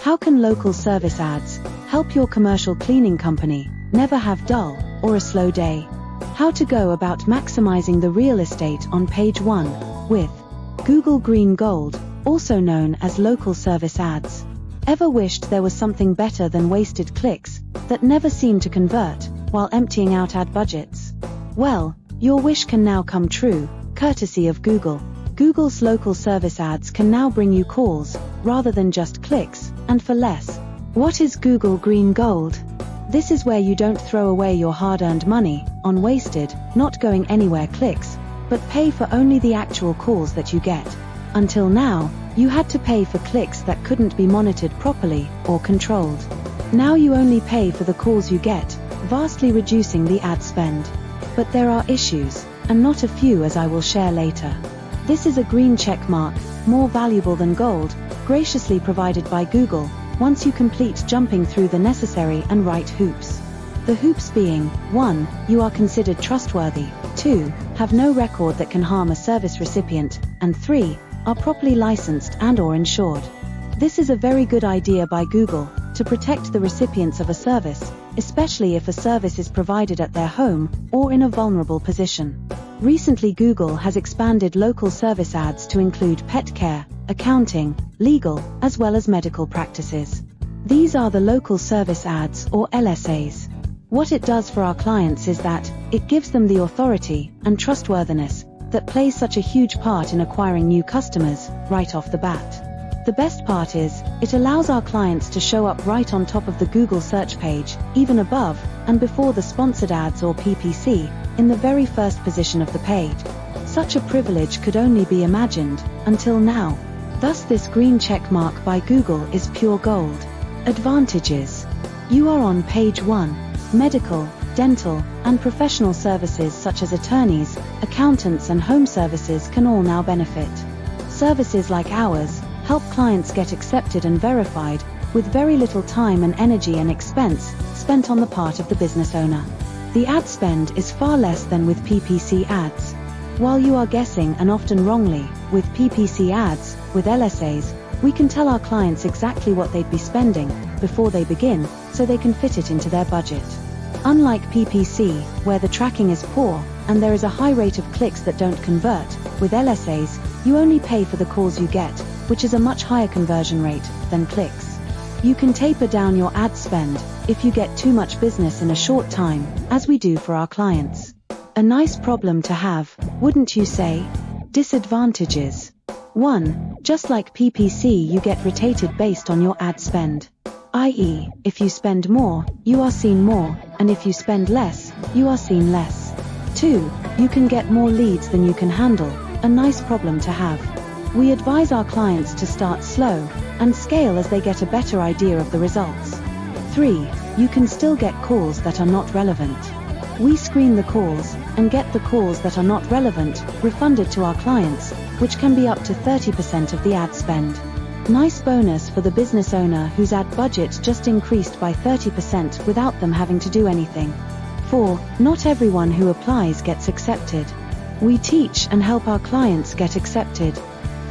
How can local service ads help your commercial cleaning company never have dull or a slow day? How to go about maximizing the real estate on page 1 with Google Green Gold, also known as local service ads. Ever wished there was something better than wasted clicks that never seem to convert while emptying out ad budgets? Well, your wish can now come true, courtesy of Google. Google's local service ads can now bring you calls rather than just clicks, and for less. What is Google Green Gold? This is where you don't throw away your hard-earned money on wasted, not going anywhere clicks, but pay for only the actual calls that you get. Until now, you had to pay for clicks that couldn't be monitored properly or controlled. Now you only pay for the calls you get, vastly reducing the ad spend. But there are issues, and not a few, as I will share later. This is a green check mark, more valuable than gold, graciously provided by Google, once you complete jumping through the necessary and right hoops. The hoops being, 1. You are considered trustworthy, 2. Have no record that can harm a service recipient, and 3. Are properly licensed and/or insured. This is a very good idea by Google to protect the recipients of a service, especially if a service is provided at their home or in a vulnerable position. Recently, Google has expanded local service ads to include pet care, accounting, legal, as well as medical practices. These are the local service ads, or LSAs. What it does for our clients is that it gives them the authority and trustworthiness that plays such a huge part in acquiring new customers right off the bat. The best part is, it allows our clients to show up right on top of the Google search page, even above and before the sponsored ads or PPC, in the very first position of the page. Such a privilege could only be imagined until now. Thus this green check mark by Google is pure gold. Advantages. You are on page 1. Medical, dental, and professional services such as attorneys, accountants and home services can all now benefit. Services like ours help clients get accepted and verified with very little time and energy and expense spent on the part of the business owner. The ad spend is far less than with PPC ads. While you are guessing, and often wrongly, with PPC ads, with LSAs, we can tell our clients exactly what they'd be spending before they begin, so they can fit it into their budget. Unlike PPC, where the tracking is poor, and there is a high rate of clicks that don't convert, with LSAs, you only pay for the calls you get, which is a much higher conversion rate than clicks. You can taper down your ad spend if you get too much business in a short time, as we do for our clients. A nice problem to have, wouldn't you say? Disadvantages. 1. Just like PPC, you get rated based on your ad spend. I.e., if you spend more, you are seen more, and if you spend less, you are seen less. 2. You can get more leads than you can handle, a nice problem to have. We advise our clients to start slow and scale as they get a better idea of the results. 3. You can still get calls that are not relevant. We screen the calls and get the calls that are not relevant refunded to our clients, which can be up to 30% of the ad spend. Nice bonus for the business owner whose ad budget just increased by 30% without them having to do anything. 4. Not everyone who applies gets accepted. We teach and help our clients get accepted.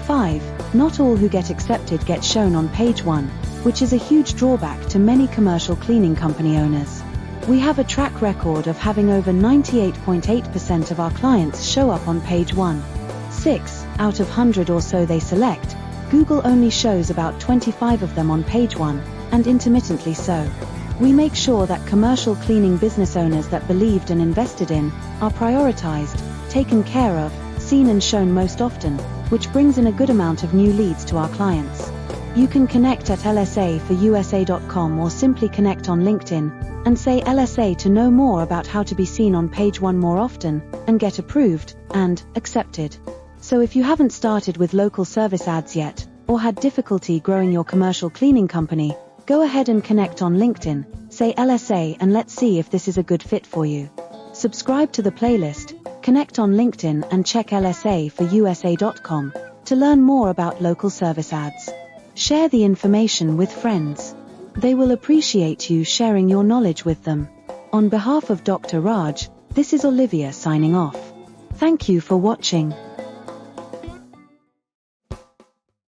5. Not all who get accepted get shown on page 1, which is a huge drawback to many commercial cleaning company owners. We have a track record of having over 98.8% of our clients show up on page 1. 6. Out of 100 or so they select, Google only shows about 25 of them on page 1, and intermittently so. We make sure that commercial cleaning business owners that believed and invested in are prioritized, taken care of, seen and shown most often, which brings in a good amount of new leads to our clients. You can connect at lsaforusa.com or simply connect on LinkedIn and say LSA to know more about how to be seen on page 1 more often and get approved and accepted. So if you haven't started with local service ads yet, or had difficulty growing your commercial cleaning company, go ahead and connect on LinkedIn, say LSA, and let's see if this is a good fit for you. Subscribe to the playlist, connect on LinkedIn and check lsaforusa.com to learn more about local service ads. Share the information with friends. They will appreciate you sharing your knowledge with them. On behalf of Dr. Raj, this is Olivia signing off. Thank you for watching.